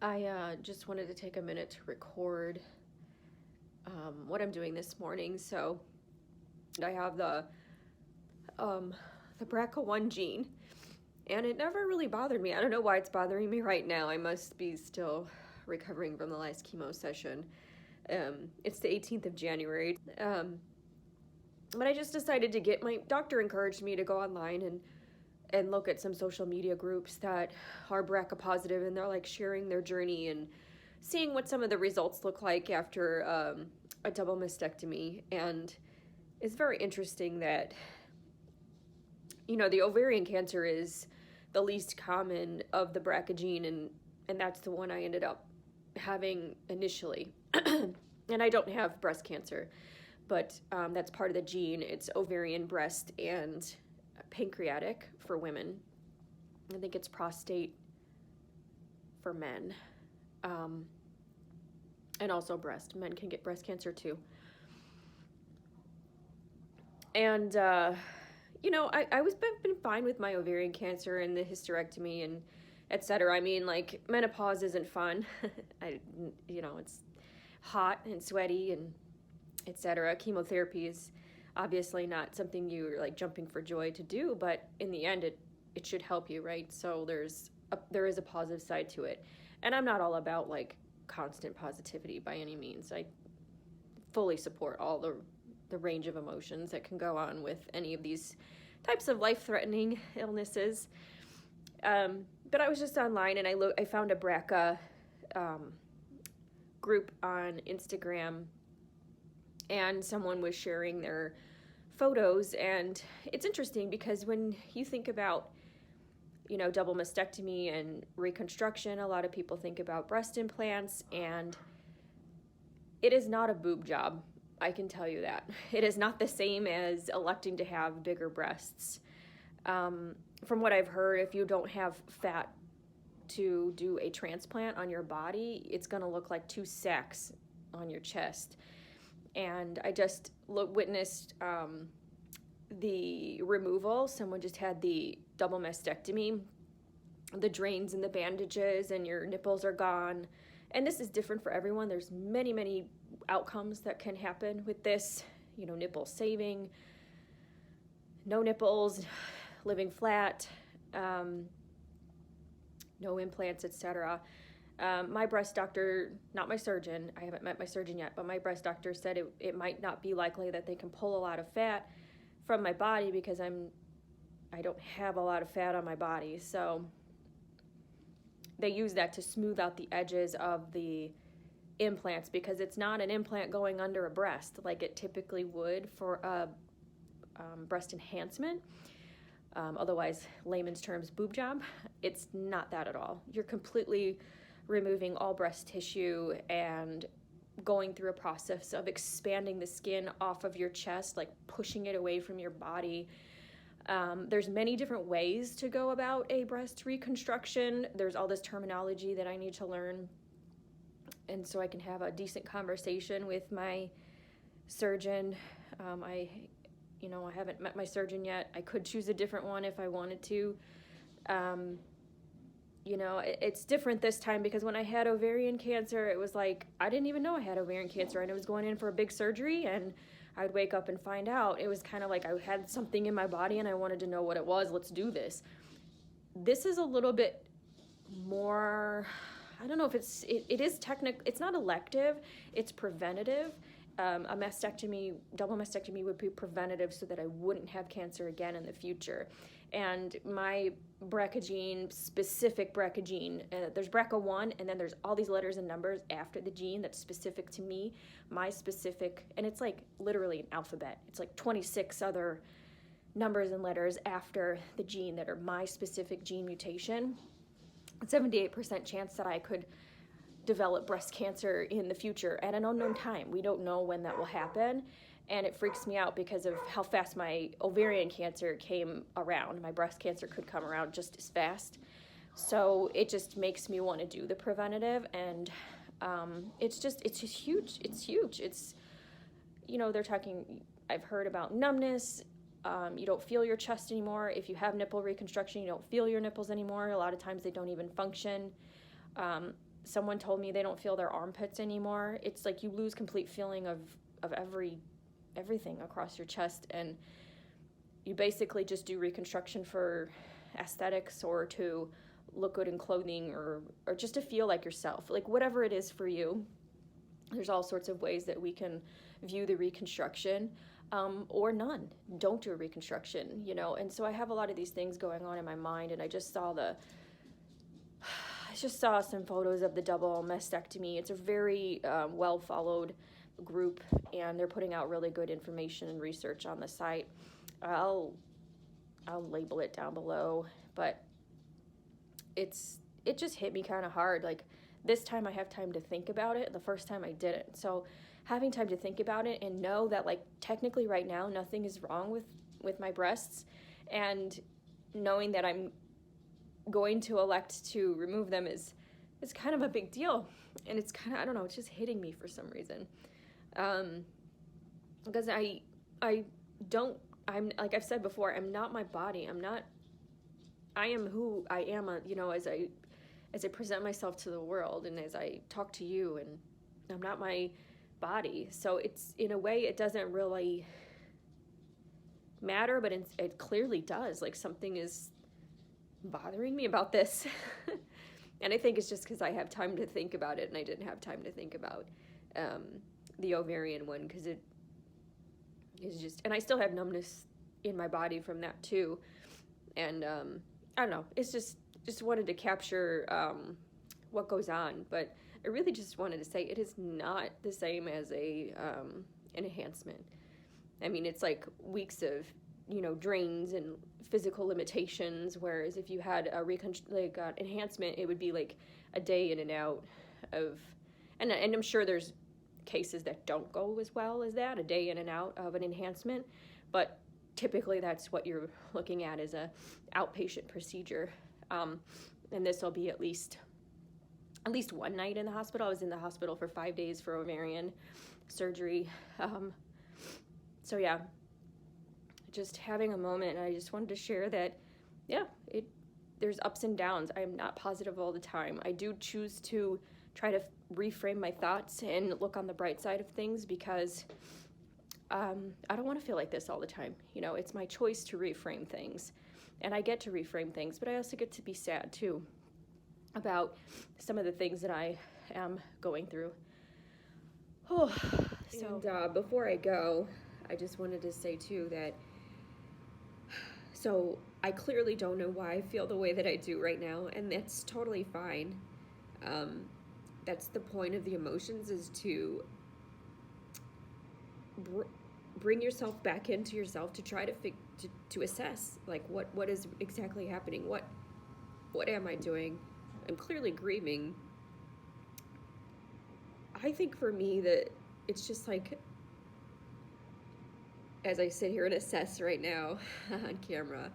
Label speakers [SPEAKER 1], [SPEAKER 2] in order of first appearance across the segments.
[SPEAKER 1] I just wanted to take a minute to record what I'm doing this morning. So I have the BRCA1 gene, and it never really bothered me. I don't know why it's bothering me right now. I must be still recovering from the last chemo session. It's the 18th of January. But I just decided to my doctor encouraged me to go online and look at some social media groups that are BRCA positive, and they're like sharing their journey and seeing what some of the results look like after a double mastectomy. And it's very interesting that, the ovarian cancer is the least common of the BRCA gene, and that's the one I ended up having initially. And I don't have breast cancer, but that's part of the gene. It's ovarian, breast, and pancreatic for women. I think it's prostate for men. And also breast. Men can get breast cancer too. And, I was been fine with my ovarian cancer and the hysterectomy and etc. I mean, like, menopause isn't fun. It's hot and sweaty and etc. Chemotherapy is obviously not something you're like jumping for joy to do, but in the end it should help you, right? So there is a positive side to it. And I'm not all about like constant positivity by any means. I fully support all the range of emotions that can go on with any of these types of life-threatening illnesses. But I was just online and I found a BRCA group on Instagram, and someone was sharing their photos. And it's interesting because when you think about, double mastectomy and reconstruction, a lot of people think about breast implants, and it is not a boob job. I can tell you that. It is not the same as electing to have bigger breasts. From what I've heard, if you don't have fat to do a transplant on your body, it's going to look like 2 sacks on your chest. And I just witnessed the removal. Someone just had the double mastectomy, the drains and the bandages, and your nipples are gone. And this is different for everyone. There's many, many outcomes that can happen with this. Nipple saving, no nipples, living flat, no implants, etc. My breast doctor, not my surgeon, I haven't met my surgeon yet, but my breast doctor said it might not be likely that they can pull a lot of fat from my body because I don't have a lot of fat on my body. So they use that to smooth out the edges of the implants, because it's not an implant going under a breast like it typically would for a breast enhancement. Otherwise, layman's terms, boob job. It's not that at all. You're completely removing all breast tissue and going through a process of expanding the skin off of your chest, like pushing it away from your body. There's many different ways to go about a breast reconstruction. There's all this terminology that I need to learn, and so I can have a decent conversation with my surgeon. I haven't met my surgeon yet. I could choose a different one if I wanted to. It's different this time because when I had ovarian cancer, it was like, I didn't even know I had ovarian cancer, and I was going in for a big surgery, and I'd wake up and find out. It was kind of like I had something in my body and I wanted to know what it was. Let's do this. This is a little bit more, I don't know if it is technical. It's not elective, it's preventative. A mastectomy, double mastectomy would be preventative so that I wouldn't have cancer again in the future. And my BRCA gene, specific BRCA gene, there's BRCA1, and then there's all these letters and numbers after the gene that's specific to me, my specific, and it's like literally an alphabet. It's like 26 other numbers and letters after the gene that are my specific gene mutation. 78% chance that I could develop breast cancer in the future at an unknown time. We don't know when that will happen, and it freaks me out because of how fast my ovarian cancer came around. My breast cancer could come around just as fast, so it just makes me want to do the preventative. And it's just huge. It's they're talking, I've heard about numbness. You don't feel your chest anymore. If you have nipple reconstruction, you don't feel your nipples anymore. A lot of times they don't even function. someone told me they don't feel their armpits anymore. It's like you lose complete feeling of everything across your chest, and you basically just do reconstruction for aesthetics or to look good in clothing or just to feel like yourself, like whatever it is for you. There's all sorts of ways that we can view the reconstruction, or none. Don't do a reconstruction, you know. And so I have a lot of these things going on in my mind, and I just saw some photos of the double mastectomy. It's a very well followed group, and they're putting out really good information and research on the site. I'll label it down below, but it just hit me kind of hard. Like, this time I have time to think about it. The first time I didn't. So having time to think about it and know that, like, technically right now nothing is wrong with my breasts, and knowing that I'm going to elect to remove them is kind of a big deal. And it's kind of, I don't know, it's just hitting me for some reason. Because I'm, like I've said before, I'm not my body. I am who I am, you know, as I present myself to the world and as I talk to you, and I'm not my body. So it's, in a way, it doesn't really matter, but it clearly does. Like, something is bothering me about this. And I think it's just because I have time to think about it, and I didn't have time to think about the ovarian one, because it is just, and I still have numbness in my body from that too. And I don't know, it's just wanted to capture what goes on, but I really just wanted to say it is not the same as an enhancement. I mean, it's like weeks of, you know, drains and physical limitations, whereas if you had a enhancement, it would be like a day in and out of, and I'm sure there's cases that don't go as well as that, a day in and out of an enhancement, but typically that's what you're looking at as a outpatient procedure. And this will be at least one night in the hospital. I was in the hospital for 5 days for ovarian surgery. So yeah, just having a moment, and I just wanted to share that, yeah, there's ups and downs. I'm not positive all the time. I do choose to try to reframe my thoughts and look on the bright side of things, because I don't want to feel like this all the time. You know, it's my choice to reframe things, and I get to reframe things, but I also get to be sad too about some of the things that I am going through. Oh, and before I go, I just wanted to say too that, so I clearly don't know why I feel the way that I do right now, and that's totally fine. That's the point of the emotions, is to bring yourself back into yourself, to try to assess, like, what is exactly happening. What am I doing? I'm clearly grieving. I think for me that it's just like, as I sit here and assess right now on camera,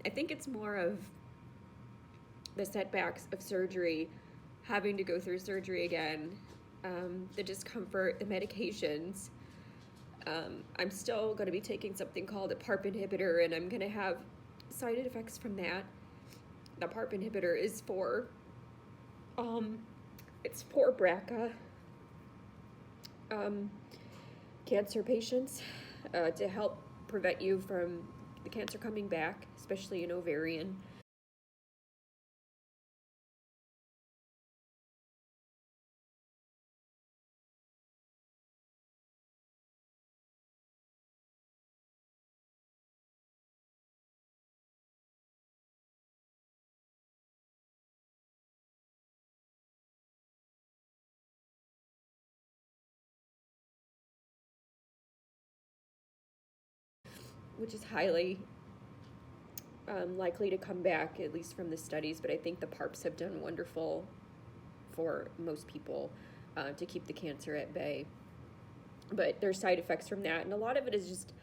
[SPEAKER 1] I think it's more of the setbacks of surgery, having to go through surgery again, the discomfort, the medications. I'm still going to be taking something called a PARP inhibitor, and I'm going to have side effects from that. The PARP inhibitor is for, it's for BRCA cancer patients, to help prevent you from the cancer coming back, especially in ovarian. Which is highly likely to come back, at least from the studies, but I think the PARPs have done wonderful for most people to keep the cancer at bay. But there's side effects from that, and a lot of it is just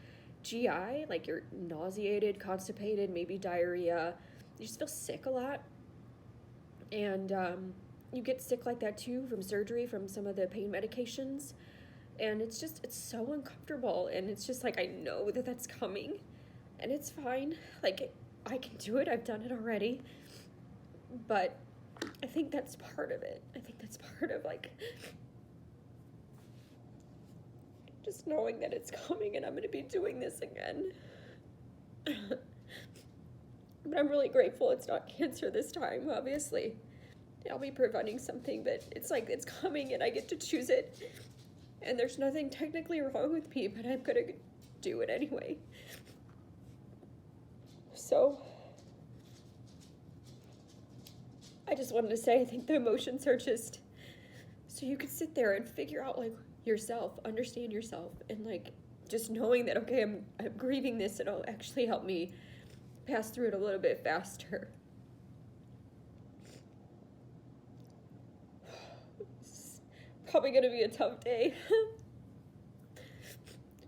[SPEAKER 1] GI, like you're nauseated, constipated, maybe diarrhea. You just feel sick a lot, and you get sick like that too from surgery, from some of the pain medications. And it's so uncomfortable, and it's just like, I know that that's coming, and it's fine. Like, I can do it. I've done it already. But I think that's part of it. I think that's part of, like, just knowing that it's coming and I'm going to be doing this again. But I'm really grateful it's not cancer this time, obviously. I'll be preventing something, but it's like it's coming and I get to choose it. And there's nothing technically wrong with me, but I'm going to do it anyway. So I just wanted to say I think the emotions are just so you could sit there and figure out, like, yourself, understand yourself, and, like, just knowing that, okay, I'm grieving this, it'll actually help me pass through it a little bit faster. It's probably going to be a tough day.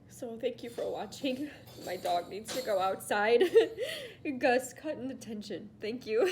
[SPEAKER 1] So thank you for watching. My dog needs to go outside. Gus, cutting the tension. Thank you.